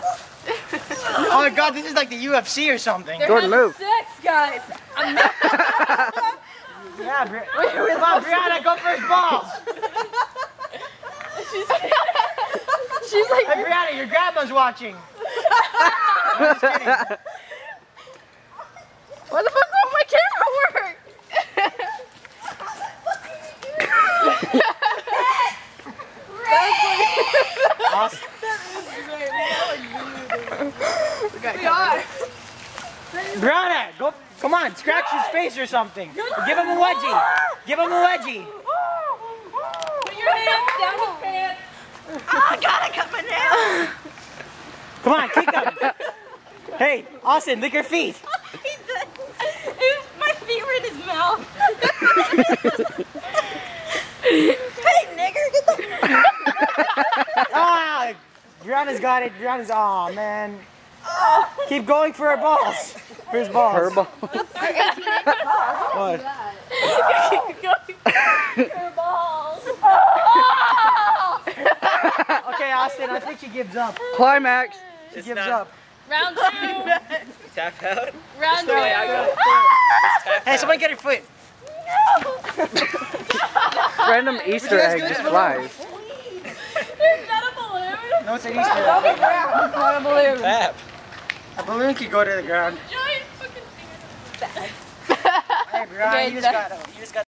Oh my god, this is like the UFC or something. Jordan, move. Sex, guys. I'm not. Yeah, come on, Brianna, go for his balls. She's like, Hey, Brianna, your grandma's watching. I'm just kidding. what the fuck won't my camera work? Awesome. We are. Brianna, go, come on, scratch his face or something. Give him a wedgie. Give him a wedgie. Put your hands down his pants. Oh god, I cut my nails! Come on, kick him. Hey, Austin, lick your feet. My feet were in his mouth. Hey, nigger, get the... Ah, Brianna's got it. Brianna's, aw, man. Keep going for her balls. For his balls. Her balls. What? Her balls. Okay, Austin, I think she gives up. Climax. She gives up. Round 2. Tap out. Round 2. Hey, someone get her foot. Random Easter egg just flies. Is that a balloon? No, it's an Easter egg. Not a balloon. Tap. A balloon could go to the ground. Giant fucking finger. Hey, Brianna, you just got